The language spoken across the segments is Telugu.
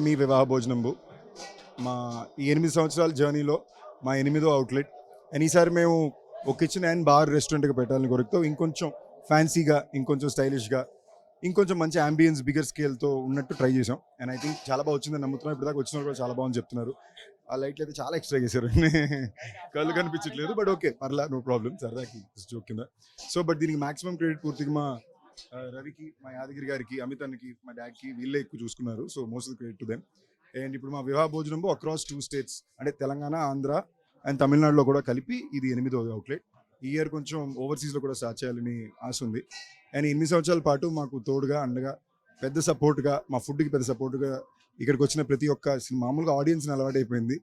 మీ వివాహ భోజనంబు మా ఈ 8 సంవత్సరాల జర్నీలో మా 8వ అవుట్లెట్. అండ్ ఈసారి మేము ఒక కిచెన్ అండ్ బార్ రెస్టారెంట్గా పెట్టాలని కోరికతో ఇంకొంచెం ఫ్యాన్సీగా, ఇంకొంచెం స్టైలిష్గా, ఇంకొంచెం మంచి అంబియన్స్ బిగ్గర్ స్కేల్తో ఉన్నట్టు ట్రై చేసాం. అండ్ ఐ థింక్ చాలా బాగా వచ్చిందని నమ్ముతున్నాం. ఇప్పుడు దాకా వచ్చిన వాళ్ళు కూడా చాలా బాగుంది చెప్తున్నారు. ఆ లైట్లు అయితే చాలా ఎక్స్ట్రా చేశారు. కళ్ళు కనిపించట్లేదు, బట్ ఓకే, పర్లా, నో ప్రాబ్లం, సరదాకి జోక్ కింద. సో బట్ దీనికి మాక్సిమం క్రెడిట్ పూర్తిగా మా రవికి, మా యాదగిరి గారికి, అమిత్ అన్నకి, మా డాడ్కి, వీళ్ళే ఎక్కువ చూసుకున్నారు. So most of the credit to them. And ఇప్పుడు మా వివాహ భోజనం అక్రాస్ 2 స్టేట్స్, అంటే తెలంగాణ, ఆంధ్ర అండ్ తమిళనాడులో కూడా కలిపి ఇది 8వ అవుట్లెట్. ఈ ఇయర్ కొంచెం ఓవర్సీస్లో కూడా స్టార్ట్ చేయాలని ఆశ ఉంది. అండ్ 8 సంవత్సరాల పాటు మాకు తోడుగా, అండగా, పెద్ద సపోర్ట్గా, మా ఫుడ్కి పెద్ద సపోర్ట్గా ఇక్కడికి వచ్చిన ప్రతి ఒక్క మామూలుగా ఆడియన్స్ని అలవాటైపోయింది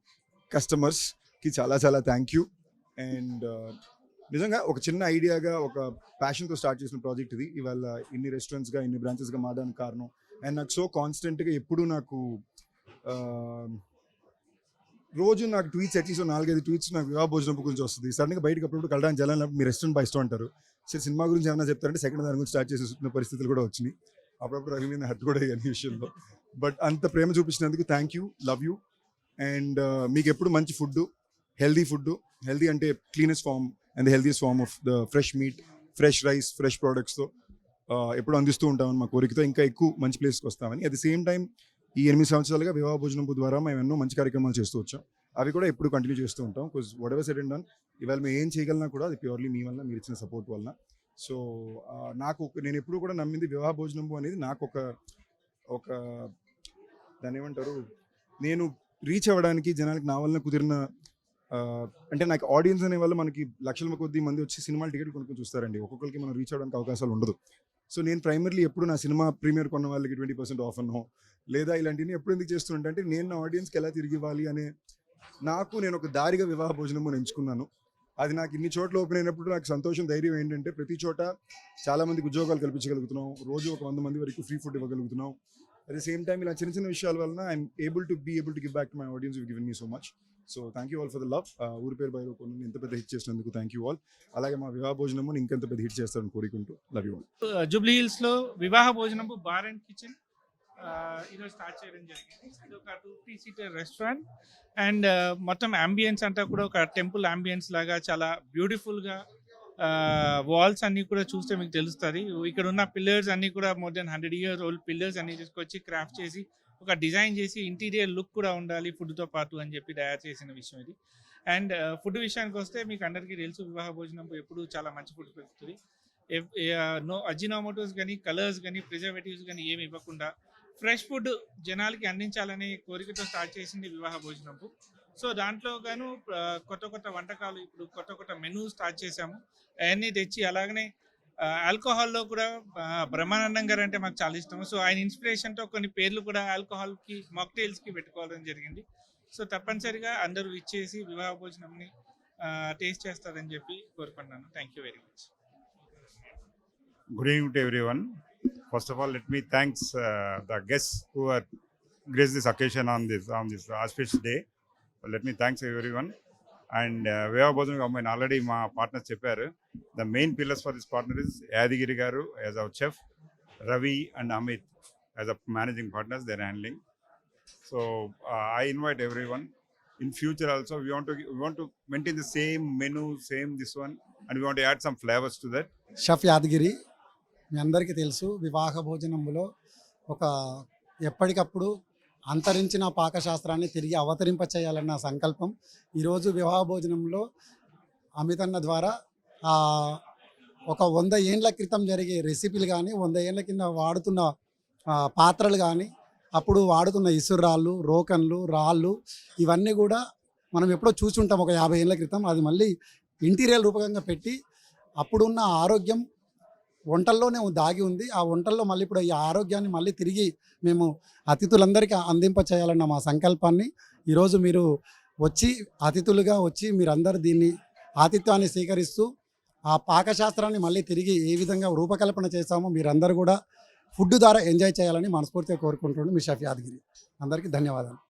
కస్టమర్స్కి చాలా చాలా థ్యాంక్ యూ. అండ్ నిజంగా ఒక చిన్న ఐడియాగా, ఒక ప్యాషన్తో స్టార్ట్ చేసిన ప్రాజెక్ట్ ఇది. ఇవాళ ఇన్ని రెస్టారెంట్స్గా, ఇన్ని బ్రాంచెస్గా మారడానికి కారణం. అండ్ నాకు సో కాన్స్టెంట్గా ఎప్పుడు నాకు రోజు నాకు ట్వీట్స్, అట్లీస్ట్ 4-5 ట్వీట్స్ నాకు వివాహ భోజనం గురించి వస్తుంది. సడన్గా బయటకు అప్పుడు కలడానికి జనాలు మీ రెస్టారెంట్ బాగా ఇష్టం అంటారు. సో సినిమా గురించి ఏమైనా చెప్తారంటే సెకండ్ దాని గురించి స్టార్ట్ చేసిన పరిస్థితులు కూడా వచ్చినాయి. అప్పుడప్పుడు రవి మీద హర్ట్ కూడా అయ్యాను ఈ విషయంలో. బట్ అంత ప్రేమ చూపించినందుకు thank you, love you. And మీకు ఎప్పుడు మంచి ఫుడ్, హెల్దీ అంటే cleanest form and the healthiest form of the fresh meat, fresh rice, fresh ప్రోడక్ట్స్తో ఎప్పుడు అందిస్తూ ఉంటామని మా కోరికతో ఇంకా ఎక్కువ మంచి ప్లేస్కి వస్తామని. అట్ ది సేమ్ టైం ఈ 8 సంవత్సరాలుగా వివాహ భోజనం ద్వారా మేము ఎన్నో మంచి కార్యక్రమాలు చేస్తూ వచ్చాం. అవి కూడా ఎప్పుడు కంటిన్యూ చేస్తూ ఉంటాం. Because what ever said and done, ఇవాళ మేము ఏం చేయగలనా కూడా అది ప్యూర్లీ మీ వల్ల, మీరు ఇచ్చిన సపోర్ట్ వలన. సో నేను ఎప్పుడు కూడా నమ్మింది వివాహ భోజనం అనేది నాకు ఒక దాన్ని ఏమంటారు, నేను రీచ్ అవ్వడానికి జనానికి నా వల్ల కుదిరిన, అంటే నాకు ఆడియన్స్ అనే వల్ల మనకి లక్షల కొద్ది మంది వచ్చి సినిమాలు టికెట్లు కొనుక్కొని చూస్తారండి. ఒక్కొక్కరికి మనం రీచ్ అవ్వడానికి అవకాశాలు ఉండదు. సో నేను ప్రైమర్లీ ఎప్పుడు నా సినిమా ప్రీమియర్ కొన్న వాళ్ళకి 20% ఆఫ్ అనో లేదా ఇలాంటివి ఎప్పుడు ఎందుకు చేస్తుంటే, అంటే నేను నా ఆడియన్స్కి ఎలా తిరిగి ఇవ్వాలి అనే నేను ఒక దారిగా వివాహ భోజనము ఎంచుకున్నాను. అది నాకు ఇన్ని చోట్ల ఓపెన్ అయినప్పుడు నాకు సంతోషం, ధైర్యం ఏంటంటే ప్రతి చోట చాలామందికి ఉద్యోగాలు కల్పించగలుగుతున్నాం, రోజు ఒక 100 మంది వరకు ఫ్రీ ఫుడ్ ఇవ్వగలుగుతున్నాం. అట్ ద సేమ్ టైం ఇలా చిన్న చిన్న విషయాల వలన I'm able to give back to my audience, given me so much. So thank you all for the love. ఊరి పేరు బయలు కొన్ని ఇంత పెద్ద హిట్ చేసినందుకు థ్యాంక్ యూ ఆల్. అలాగే మా వివాహ భోజనము ఇంకెంత పెద్ద హిట్ చేస్తారని కోరుకుంటూ లవ్ యూ ఆల్. జూబ్లీ హిల్స్లో వివాహ భోజనము బార్ అండ్ కిచెన్ ఈరోజు స్టార్ట్ చేయడం జరిగింది. ఇది ఒక 2-3 సీటర్ రెస్టారెంట్ అండ్ మొత్తం అంబియన్స్ అంతా కూడా ఒక టెంపుల్ అంబియన్స్ లాగా చాలా బ్యూటిఫుల్గా, వాల్స్ అన్నీ కూడా చూస్తే మీకు తెలుస్తుంది. ఇక్కడ ఉన్న పిల్లర్స్ అన్నీ కూడా more than 100 years old pillars అన్నీ తీసుకొచ్చి క్రాఫ్ట్ చేసి ఒక డిజైన్ చేసి ఇంటీరియర్ లుక్ కూడా ఉండాలి ఫుడ్తో పాటు అని చెప్పి తయారు చేసిన విషయం ఇది. అండ్ ఫుడ్ విషయానికి వస్తే మీకు అందరికీ తెలుసు, వివాహ భోజనం ఎప్పుడు చాలా మంచి ఫుడ్ పెడుతుంది. నో అజినోమోటోస్ కానీ, కలర్స్ కానీ, ప్రిజర్వేటివ్స్ కానీ ఏమి ఇవ్వకుండా ఫ్రెష్ ఫుడ్ జనాలకి అందించాలనే కోరికతో స్టార్ట్ చేసింది వివాహ భోజనంపు. సో దాంట్లో గాను కొత్త వంటకాలు, ఇప్పుడు కొత్త మెనూ స్టార్ట్ చేశాము. అవన్నీ తెచ్చి, అలాగనే ఆల్కహాల్లో కూడా బ్రహ్మానందం గారు అంటే మాకు చాలా ఇష్టం. సో ఆయన ఇన్స్పిరేషన్తో కొన్ని పేర్లు కూడా ఆల్కహాల్కి, మాక్టైల్స్కి పెట్టుకోవడం జరిగింది. సో తప్పనిసరిగా అందరూ ఇచ్చేసి వివాహ భోజనంని టేస్ట్ చేస్తారని చెప్పి కోరుకున్నాను. Thank you very much. Good evening to everyone. First of all, let me thanks the guests who are graced this occasion on this auspicious day. Let me thanks everyone. And Vivaha Bhojanam Company already my partners చెప్పారు. The main pillars for this partner is Yadagiri garu as our chef, Ravi and Amit as a managing partners they are handling. So I invite everyone. In future also we want to maintain the same menu, same this one, and we want to add some flavors to that. Chef Yadagiri, మీ అందరికీ తెలుసు వివాహ భోజనంలో ఒక ఎప్పటికప్పుడు అంతరించిన పాకశాస్త్రాన్ని తిరిగి అవతరింప చేయాలన్న సంకల్పం. ఈరోజు వివాహ భోజనంలో అమితన్న ద్వారా ఒక 100 ఏండ్ల క్రితం జరిగే రెసిపీలు కానీ, 100 ఏండ్ల కింద వాడుతున్న పాత్రలు కానీ, అప్పుడు వాడుతున్న ఇసురాళ్ళు, రోకన్లు, రాళ్ళు, ఇవన్నీ కూడా మనం ఎప్పుడో చూసుంటాం ఒక 50 ఏళ్ళ క్రితం. అది మళ్ళీ ఇంటీరియర్ రూపకంగా పెట్టి అప్పుడున్న ఆరోగ్యం వంటల్లోనే దాగి ఉంది. ఆ వంటల్లో మళ్ళీ ఇప్పుడు ఈ ఆరోగ్యాన్ని మళ్ళీ తిరిగి మేము అతిథులందరికీ అందింప చేయాలన్న మా సంకల్పాన్ని ఈరోజు మీరు వచ్చి అతిథులుగా వచ్చి మీరందరూ దీన్ని ఆతిథ్యాన్ని స్వీకరిస్తూ ఆ పాకశాస్త్రాన్ని మళ్ళీ తిరిగి ఏ విధంగా రూపకల్పన చేస్తామో మీరందరూ కూడా ఫుడ్ ద్వారా ఎంజాయ్ చేయాలని మనస్ఫూర్తిగా కోరుకుంటున్నాను. మీ షెఫ్ యాదగిరి. అందరికీ ధన్యవాదాలు.